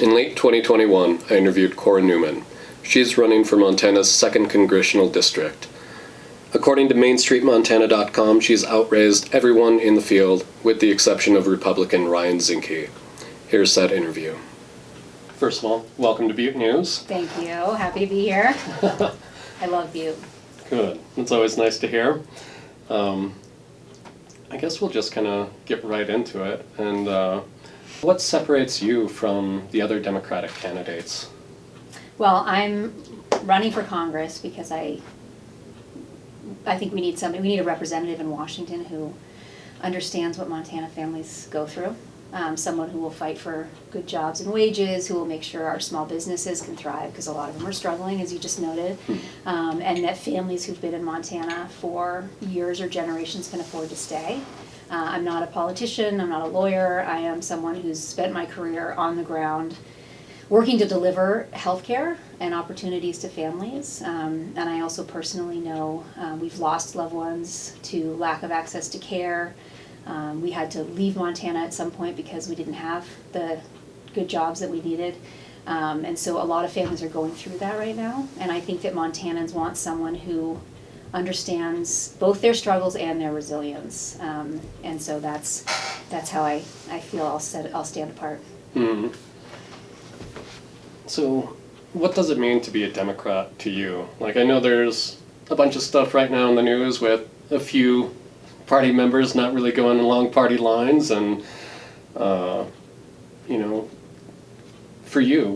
In late 2021, I interviewed Cora Neumann. She's running for Montana's 2nd Congressional District. According to MainStreetMontana.com, she's outraised everyone in the field, with the exception of Republican Ryan Zinke. Here's that interview. First of all, welcome to Butte News. Thank you. Happy to be here. I love Butte. Good. It's always nice to hear. I guess we'll just kind of get right into it. And what separates you from the other Democratic candidates? Well, I'm running for Congress because I think we need a representative in Washington who understands what Montana families go through. Someone who will fight for good jobs and wages, who will make sure our small businesses can thrive, because a lot of them are struggling, as you just noted, and that families who've been in Montana for years or generations can afford to stay. I'm not a politician, I'm not a lawyer, I am someone who's spent my career on the ground working to deliver healthcare and opportunities to families, and I also personally know we've lost loved ones to lack of access to care. We had to leave Montana at some point because we didn't have the good jobs that we needed. And so a lot of families are going through that right now. And I think that Montanans want someone who understands both their struggles and their resilience. And so that's how I feel I'll stand apart. Mm-hmm. So what does it mean to be a Democrat to you? Like, I know there's a bunch of stuff right now in the news with a few party members not really going along party lines, and for you,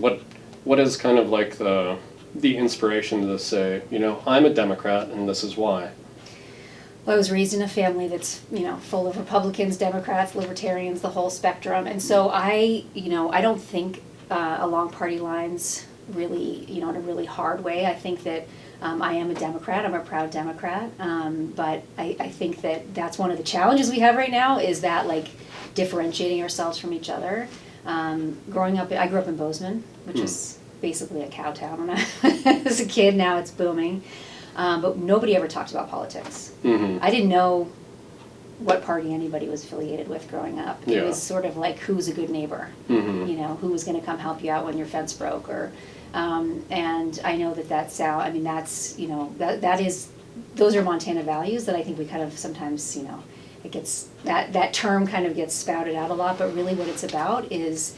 what is kind of like the inspiration to say, I'm a Democrat and this is why? Well, I was raised in a family that's full of Republicans, Democrats, Libertarians, the whole spectrum, and so I don't think along party lines really, in a really hard way. I think that I am a Democrat. I'm a proud Democrat. But I think that that's one of the challenges we have right now, is that differentiating ourselves from each other. Growing up, I grew up in Bozeman, which is basically a cow town when I was a kid. Now it's booming. But nobody ever talked about politics. Mm-hmm. I didn't know what party anybody was affiliated with growing up. It was sort of like, who's a good neighbor? Mm-hmm. Who was going to come help you out when your fence broke, or and I know that's those are Montana values that I think we kind of sometimes, it gets, that term kind of gets spouted out a lot, but really what it's about is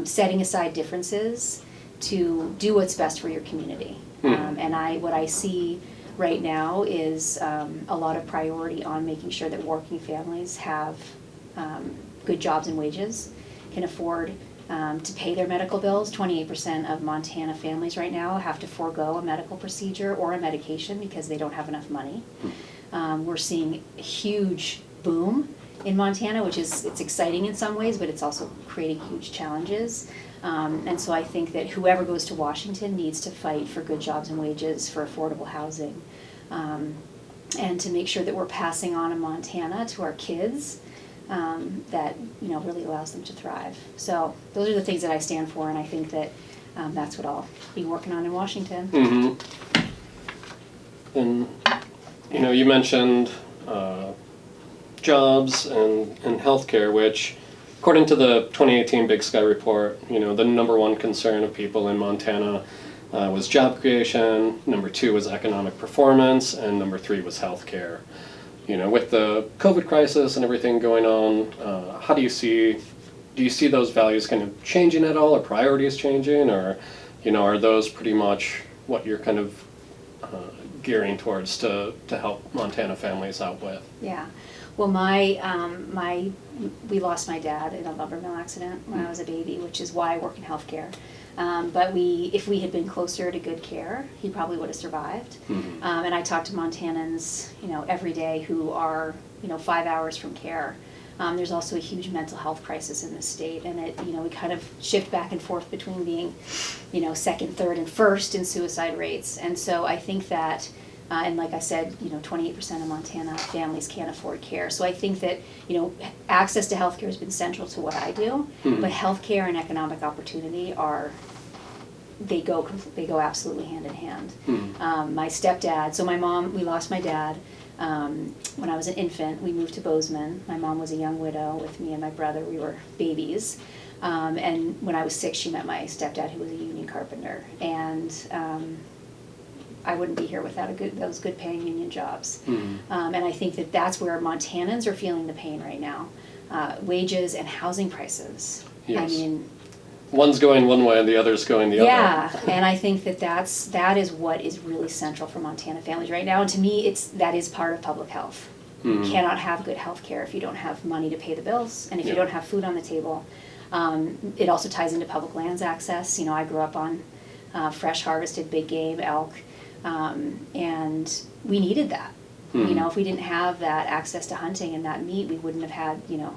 setting aside differences to do what's best for your community. And what I see right now is a lot of priority on making sure that working families have good jobs and wages, can afford to pay their medical bills. 28% of Montana families right now have to forego a medical procedure or a medication because they don't have enough money. We're seeing a huge boom in Montana, it's exciting in some ways, but it's also creating huge challenges. And so I think that whoever goes to Washington needs to fight for good jobs and wages, for affordable housing, and to make sure that we're passing on a Montana to our kids that really allows them to thrive. So those are the things that I stand for, and I think that that's what I'll be working on in Washington. Mm-hmm. And you mentioned jobs and healthcare, which, according to the 2018 Big Sky report, the number one concern of people in Montana was job creation, number 2 was economic performance, and number 3 was healthcare. With the COVID crisis and everything going on, how do you see those values kind of changing at all, or priorities changing, or, are those pretty much what you're kind of gearing towards to help Montana families out with? Yeah. Well, we lost my dad in a lumber mill accident when I was a baby, which is why I work in healthcare. But if we had been closer to good care, he probably would have survived. Mm-hmm. And I talk to Montanans, every day who are, 5 hours from care. There's also a huge mental health crisis in the state, and we kind of shift back and forth between being, second, third, and first in suicide rates. And so I think that, and like I said, 28% of Montana families can't afford care. So I think that, access to healthcare has been central to what I do, but healthcare and economic opportunity they go absolutely hand in hand. My stepdad, so we lost my dad when I was an infant, we moved to Bozeman. My mom was a young widow with me and my brother. We were babies. And when I was 6, she met my stepdad, who was a union carpenter. And I wouldn't be here without those good paying union jobs. And I think that that's where Montanans are feeling the pain right now. Wages and housing prices. Yes. I mean, one's going one way and the other's going the other. yeah, and I think that is what is really central for Montana families right now. And to me, that is part of public health. You cannot have good health care if you don't have money to pay the bills, and if you don't have food on the table. It also ties into public lands access. You know, I grew up on fresh harvested big game, elk, and we needed that. You know, if we didn't have that access to hunting and that meat, we wouldn't have had, you know,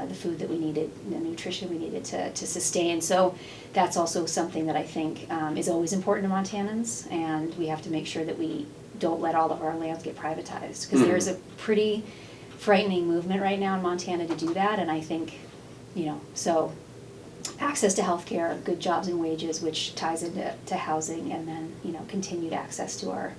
the food that we needed, the nutrition we needed to sustain. So that's also something that I think is always important to Montanans, and we have to make sure that we don't let all of our lands get privatized, because there's a pretty frightening movement right now in Montana to do that. And I think, you know, so access to healthcare, good jobs and wages, which ties into housing, and then, you know, continued access to our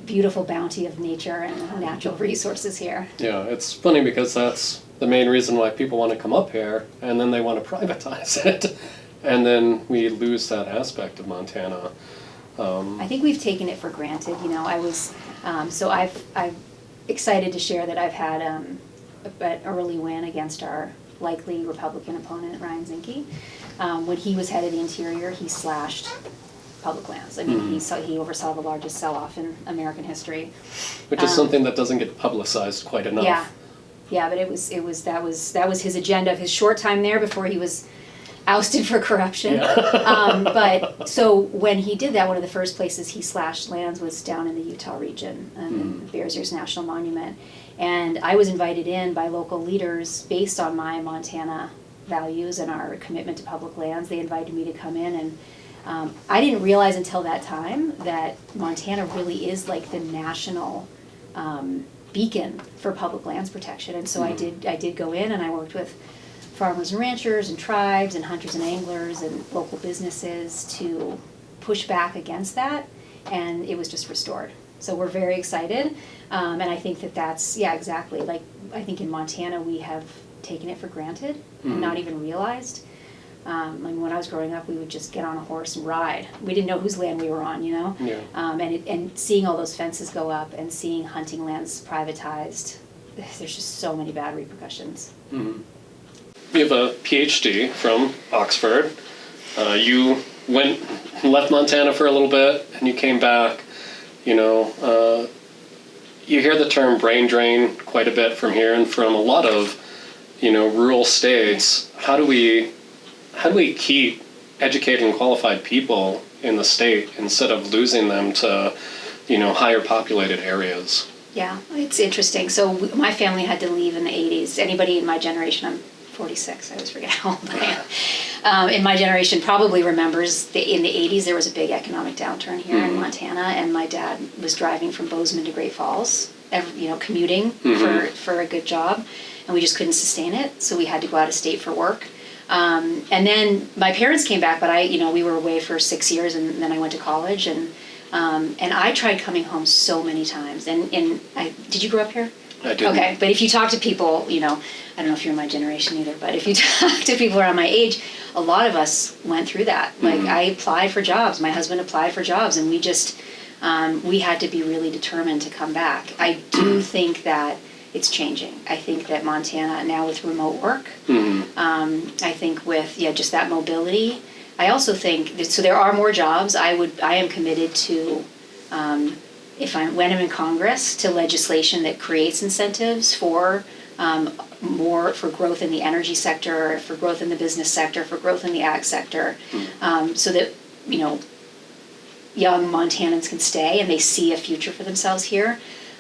beautiful bounty of nature and natural resources here. Yeah, it's funny because that's the main reason why people want to come up here, and then they want to privatize it, and then we lose that aspect of Montana. I think we've taken it for granted. You know, I was so I'm excited to share that I've had an early win against our likely Republican opponent, Ryan Zinke. When he was head of the Interior, he slashed public lands. I mean, he oversaw the largest sell-off in American history, Which is something that doesn't get publicized quite enough. Yeah, but that was his agenda of his short time there before he was ousted for corruption. Yeah. But so when he did that, one of the first places he slashed lands was down in the Utah region, the Bears Ears National Monument. And I was invited in by local leaders based on my Montana values and our commitment to public lands. They invited me to come in, and I didn't realize until that time that Montana really is like the national beacon for public lands protection. And so I did go in, and I worked with farmers and ranchers and tribes and hunters and anglers and local businesses to push back against that, and it was just restored. So we're very excited, and I think that's, yeah, exactly. Like, I think in Montana we have taken it for granted and not even realized. I mean, when I was growing up, we would just get on a horse and ride. We didn't know whose land we were on, you know? Yeah. And seeing all those fences go up and seeing hunting lands privatized, there's just so many bad repercussions. You have a PhD from Oxford. You left Montana for a little bit, and you came back. You know, you hear the term brain drain quite a bit from here and from a lot of, you know, rural states. How do we keep educated and qualified people in the state instead of losing them to, you know, higher populated areas? Yeah, it's interesting. So my family had to leave in the 80s. Anybody in my generation, I'm 46, I always forget how old I am, in my generation probably remembers in the 80s there was a big economic downturn here in Montana, and my dad was driving from Bozeman to Great Falls, commuting for a good job, and we just couldn't sustain it, so we had to go out of state for work. And then my parents came back, but we were away for 6 years, and then I went to college, and I tried coming home so many times. And did you grow up here? I did. Okay, but if you talk to people, you know, I don't know if you're my generation either, but if you talk to people around my age, a lot of us went through that. Like, I applied for jobs, my husband applied for jobs, and we just, we had to be really determined to come back. I do think that it's changing. I think that Montana now with remote work, I think with just that mobility. I also think so there are more jobs. I am committed to, when I'm in Congress, to legislation that creates incentives for for growth in the energy sector, for growth in the business sector, for growth in the ag sector, so that, you know, young Montanans can stay and they see a future for themselves here.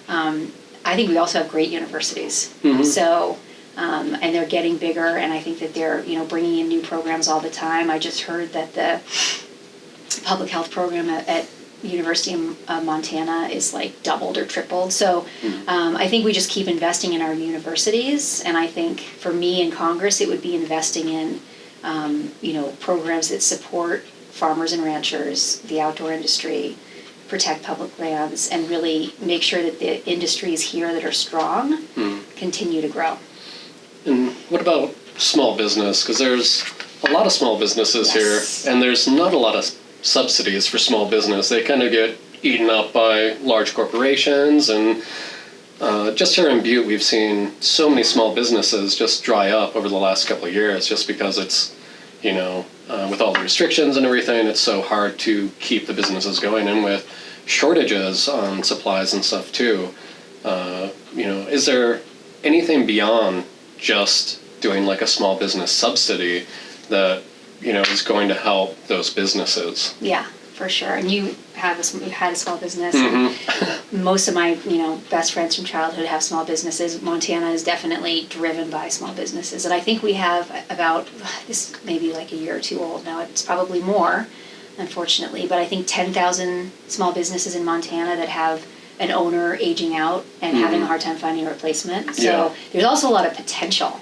I think we also have great universities. So, and they're getting bigger, and I think that they're, you know, bringing in new programs all the time. I just heard that the public health program at University of Montana is like doubled or tripled. So I think we just keep investing in our universities, and I think for me in Congress it would be investing in programs that support farmers and ranchers, the outdoor industry, protect public lands, and really make sure that the industries here that are strong continue to grow. And what about small business? Because there's a lot of small businesses Yes. here, and there's not a lot of subsidies for small business. They kind of get eaten up by large corporations, and just here in Butte, we've seen so many small businesses just dry up over the last couple of years, just because it's, with all the restrictions and everything, it's so hard to keep the businesses going, and with shortages on supplies and stuff too. Is there anything beyond just doing like a small business subsidy that is going to help those businesses? Yeah, for sure. And you've had a small business. Mm-hmm. And most of my best friends from childhood have small businesses. Montana is definitely driven by small businesses, and I think we have about, this maybe like a year or two old now. It's probably more, unfortunately, but I think 10,000 small businesses in Montana that have an owner aging out and having a hard time finding a replacement. So Yeah. there's also a lot of potential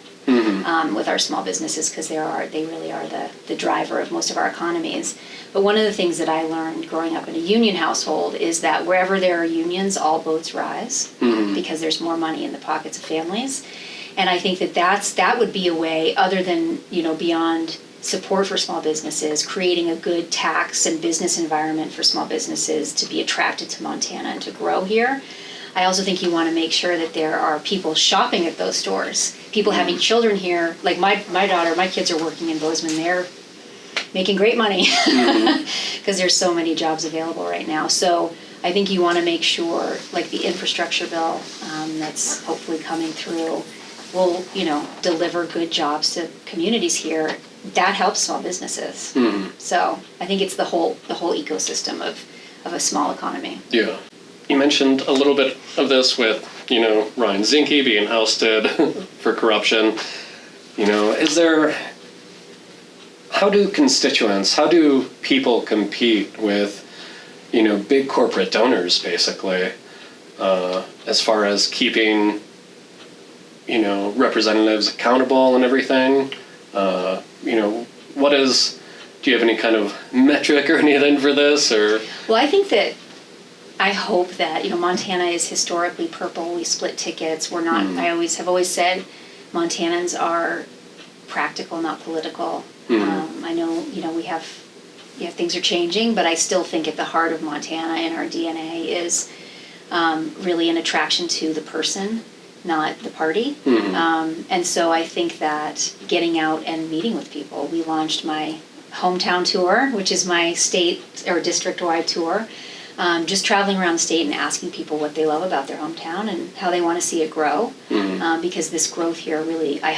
with our small businesses, because they really are the driver of most of our economies. But one of the things that I learned growing up in a union household is that wherever there are unions, all boats rise, because there's more money in the pockets of families. And I think that would be a way, other than beyond support for small businesses, creating a good tax and business environment for small businesses to be attracted to Montana and to grow here. I also think you want to make sure that there are people shopping at those stores, people having children here. Like my kids are working in Bozeman. They're making great money because there's so many jobs available right now. So I think you want to make sure, like the infrastructure bill that's hopefully coming through will, deliver good jobs to communities here. That helps small businesses. So I think it's the whole ecosystem of a small economy. Yeah. You mentioned a little bit of this with, Ryan Zinke being ousted for corruption. How do people compete with, big corporate donors, basically, as far as keeping, representatives accountable and everything? Do you have any kind of metric or anything for this, or? Well, I hope that, Montana is historically purple. We split tickets. We're not, I have always said Montanans are practical, not political. I know, things are changing, but I still think at the heart of Montana and our DNA is really an attraction to the person, not the party. And so I think that getting out and meeting with people, we launched my hometown tour, which is my state or district-wide tour, just traveling around the state and asking people what they love about their hometown and how they want to see it grow. Because this growth here really, I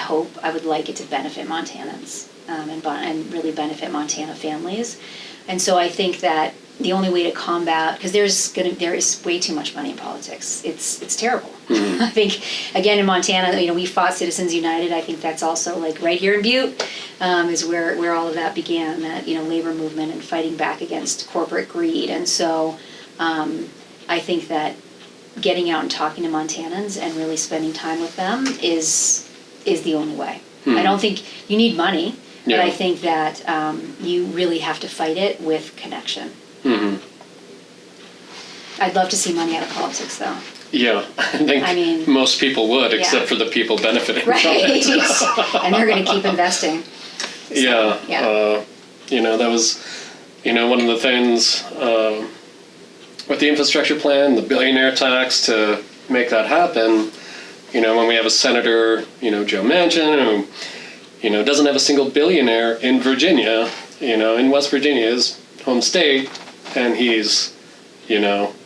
would like it to benefit Montanans and really benefit Montana families. And so I think that the only way to combat, because there is way too much money in politics. It's terrible. I think, again, in Montana, we fought Citizens United. I think that's also like right here in Butte is where all of that began, that, labor movement and fighting back against corporate greed. And so I think that getting out and talking to Montanans and really spending time with them is the only way. I don't think you need money, but I think that you really have to fight it with connection. I'd love to see money out of politics, though. Yeah, I think most people would, except for the people benefiting from it. And they're going to keep investing. So, that was, one of the things with the infrastructure plan, the billionaire tax, to make that happen. When we have a senator, Joe Manchin, who, doesn't have a single billionaire in Virginia, in West Virginia, his home state, and he's,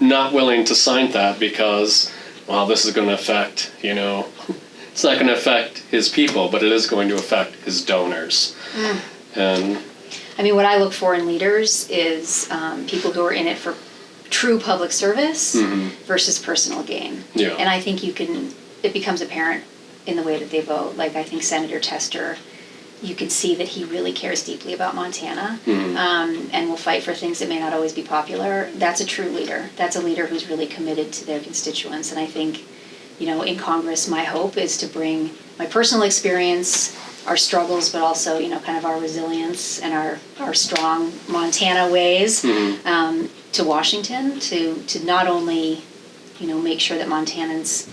not willing to sign that because, well, this is going to affect, it's not going to affect his people, but it is going to affect his donors. And what I look for in leaders is people who are in it for true public service versus personal gain. Yeah. And I think it becomes apparent in the way that they vote. Like, I think Senator Tester, you can see that he really cares deeply about Montana and will fight for things that may not always be popular. That's a true leader. That's a leader who's really committed to their constituents. And I think, in Congress, my hope is to bring my personal experience our struggles, but also, kind of our resilience and our strong Montana ways to Washington to not only, make sure that Montanans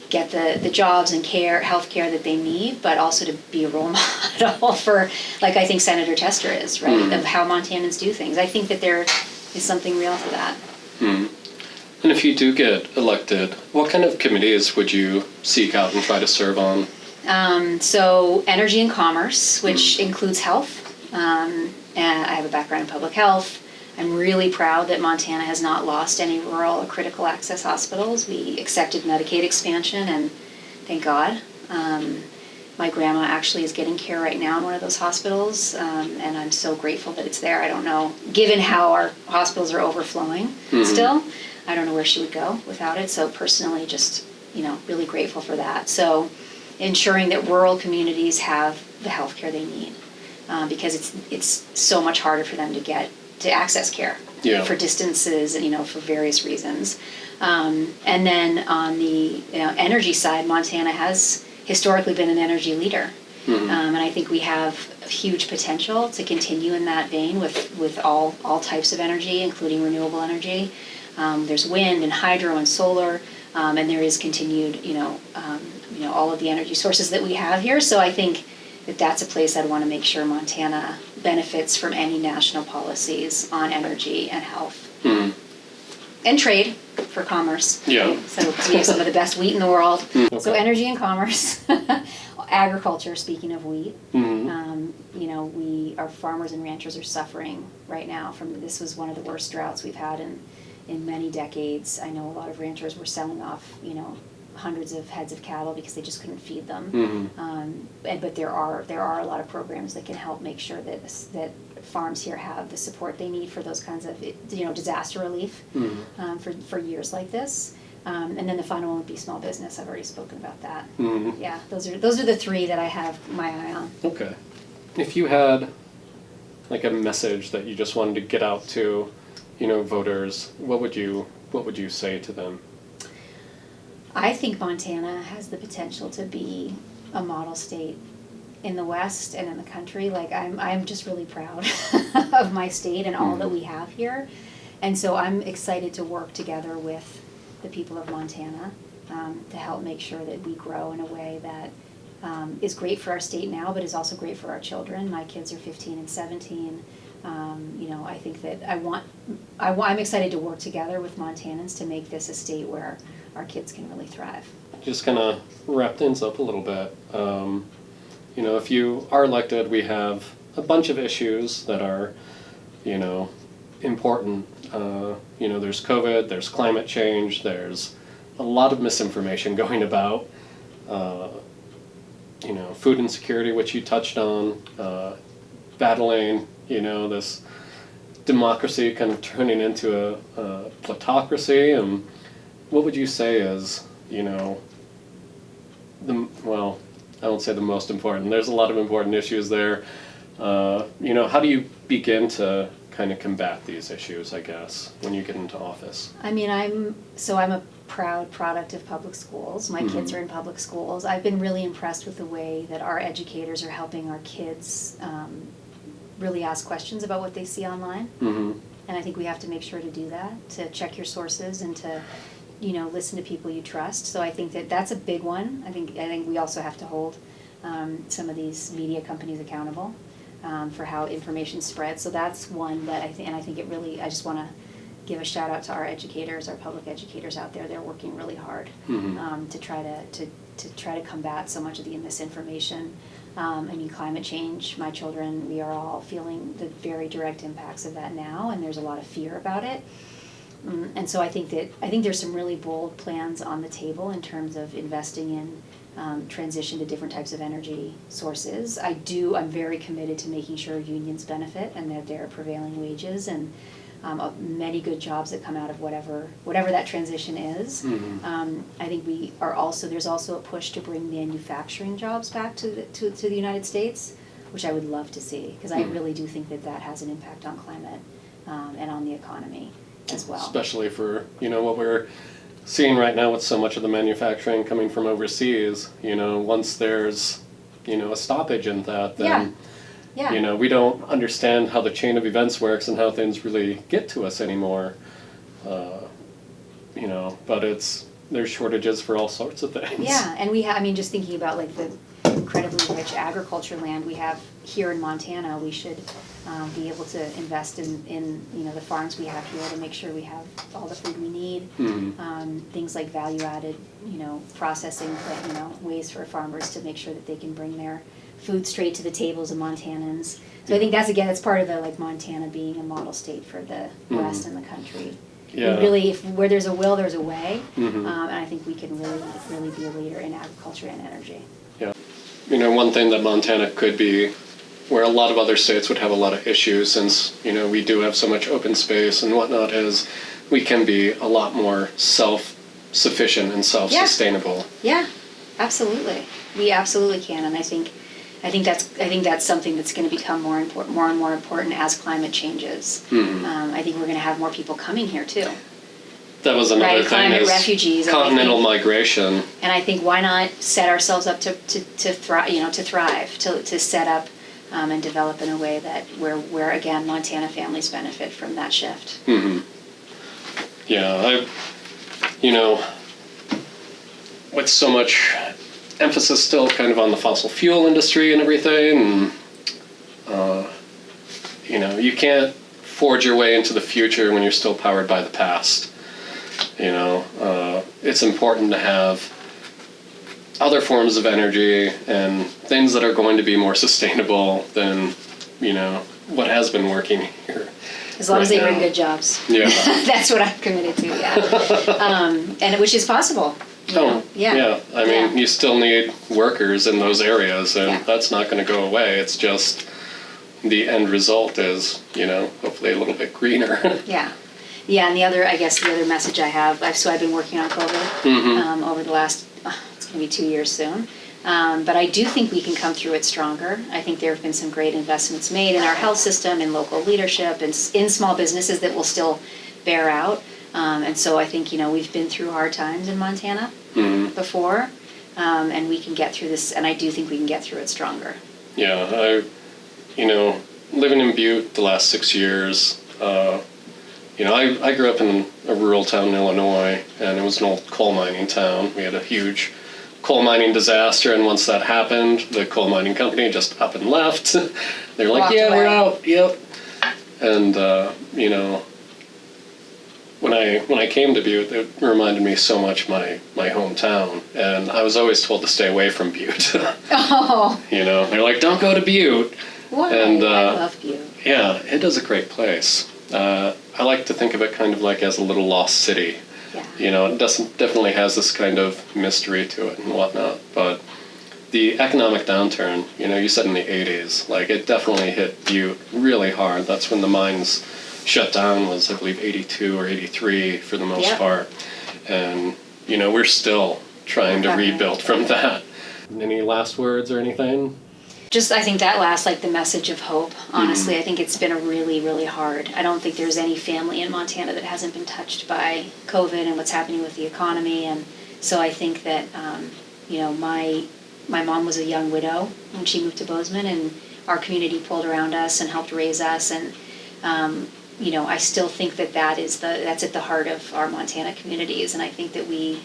get the jobs and health care that they need, but also to be a role model for, like I think Senator Tester is, right, of how Montanans do things. I think that there is something real to that. And if you do get elected, what kind of committees would you seek out and try to serve on? So energy and commerce, which includes health. And I have a background in public health. I'm really proud that Montana has not lost any rural or critical access hospitals. We accepted Medicaid expansion, and thank God. My grandma actually is getting care right now in one of those hospitals, and I'm so grateful that it's there. I don't know, given how our hospitals are overflowing still, I don't know where she would go without it. So personally, just, really grateful for that. So ensuring that rural communities have the health care they need, because it's so much harder for them to access care for distances and, for various reasons. And then on the energy side, Montana has historically been an energy leader. And I think we have huge potential to continue in that vein with all types of energy, including renewable energy. There's wind and hydro and solar, and there is continued, all of the energy sources that we have here. So I think that's a place I'd want to make sure Montana benefits from any national policies on energy and health. And trade for commerce. Yeah. Right? So we have some of the best wheat in the world. Okay. So energy and commerce. Agriculture, speaking of wheat. Our farmers and ranchers are suffering right now from, this was one of the worst droughts we've had in many decades. I know a lot of ranchers were selling off, hundreds of heads of cattle because they just couldn't feed them. But there are a lot of programs that can help make sure that farms here have the support they need for those kinds of disaster relief for years like this. And then the final one would be small business. I've already spoken about that. Yeah, those are the three that I have my eye on. Okay. If you had like a message that you just wanted to get out to, voters, what would you say to them? I think Montana has the potential to be a model state in the West and in the country. Like I'm just really proud of my state and all that we have here. And so I'm excited to work together with the people of Montana to help make sure that we grow in a way that is great for our state now, but is also great for our children. My kids are 15 and 17. I think that I'm excited to work together with Montanans to make this a state where our kids can really thrive. Just kind of wrap things up a little bit. If you are elected, we have a bunch of issues that are, important. There's COVID, there's climate change, there's a lot of misinformation going about. Food insecurity, which you touched on, battling, this democracy kind of turning into a plutocracy. And what would you say is, I won't say the most important. There's a lot of important issues there. How do you begin to kind of combat these issues, I guess, when you get into office? I mean, I'm a proud product of public schools. My kids are in public schools. I've been really impressed with the way that our educators are helping our kids really ask questions about what they see online. And I think we have to make sure to do that, to check your sources and to listen to people you trust. So I think that's a big one. I think we also have to hold some of these media companies accountable for how information spreads. So that's one that I think it really, I just want to give a shout out to our educators, our public educators out there. They're working really hard to try to combat so much of the misinformation. Climate change, my children, we are all feeling the very direct impacts of that now, and there's a lot of fear about it. And so I think there's some really bold plans on the table in terms of investing in transition to different types of energy sources. I'm very committed to making sure unions benefit and that there are prevailing wages and many good jobs that come out of whatever that transition is. I think there's also a push to bring manufacturing jobs back to the United States, which I would love to see, because I really do think that has an impact on climate and on the economy as well. Especially for, what we're seeing right now with so much of the manufacturing coming from overseas. Once there's a stoppage in that, then Yeah. Yeah. we don't understand how the chain of events works and how things really get to us anymore. But there's shortages for all sorts of things. Yeah, and I mean, just thinking about like the incredibly rich agriculture land we have here in Montana, we should be able to invest in the farms we have here to make sure we have all the food we need. Mm-hmm. Things like value-added, processing, ways for farmers to make sure that they can bring their food straight to the tables of Montanans. So I think that's part of the like Montana being a model state for the West and the country. Yeah. We really, where there's a will, there's a way, Mm-hmm. and I think we can really be a leader in agriculture and energy. Yeah. One thing that Montana could be, where a lot of other states would have a lot of issues, since, we do have so much open space and whatnot, is we can be a lot more self-sufficient and self-sustainable. Yeah, absolutely. We absolutely can, and I think that's something that's going to become more and more important as climate changes. Mm-hmm. I think we're going to have more people coming here too. That was another Right, thing, climate is refugees, and I continental think- migration. And I think why not set ourselves up to thrive, to set up and develop in a way that where again Montana families benefit from that shift. Mm-hmm. Yeah, with so much emphasis still kind of on the fossil fuel industry and everything, and you can't forge your way into the future when you're still powered by the past. It's important to have other forms of energy and things that are going to be more sustainable than what has been working here. As long as they right bring now. good jobs. Yeah. That's what I'm committed to, yeah. And which is possible. Yeah. I mean, you still need workers in those areas, and Yeah. that's not going to go away. It's just the end result is, hopefully a little bit greener. Yeah. Yeah, and the other message I have, so I've been working on COVID Mm-hmm. over the last, it's going to be 2 years soon. But I do think we can come through it stronger. I think there have been some great investments made in our health system, in local leadership, and in small businesses that will still bear out. And so I think, we've been through hard times in Montana Mm-hmm. before, and we can get through this, and I do think we can get through it stronger. Yeah, living in Butte the last 6 years, I grew up in a rural town in Illinois, and it was an old coal mining town. We had a huge coal mining disaster, and once that happened, the coal mining company just up and left. They're like, Walked yeah, we're away. out, yep. And, when I came to Butte, it reminded me so much my hometown, and I was always told to stay away from Butte. Oh, They're like, don't go to Butte. why? And, I love you. Yeah, it is a great place. I like to think of it kind of like as a little lost city. Yeah. It definitely has this kind of mystery to it and whatnot, but the economic downturn, you said in the 80s, like it definitely hit Butte really hard. That's when the mines shut down, was I believe 82 or 83 for the most Yep. part. And, we're still trying to Okay. rebuild from that. Any last words or anything? Just, I think that last, like the message of hope, honestly, I think it's been a really, really hard. I don't think there's any family in Montana that hasn't been touched by COVID and what's happening with the economy. And so I think that, my mom was a young widow when she moved to Bozeman, and our community pulled around us and helped raise us. And, I still think that's at the heart of our Montana communities. And I think that we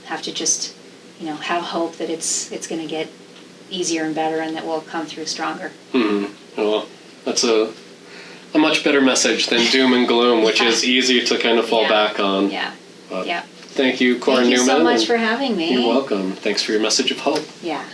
have to just, have hope that it's going to get easier and better, and that we'll come through stronger. Well, that's a much better message than doom and gloom, which is easy to kind of fall back on. Yeah. But Yeah. Thank you, Cora Thank you Neumann. so much and for having me. You're welcome. Thanks for your message of hope. Yeah.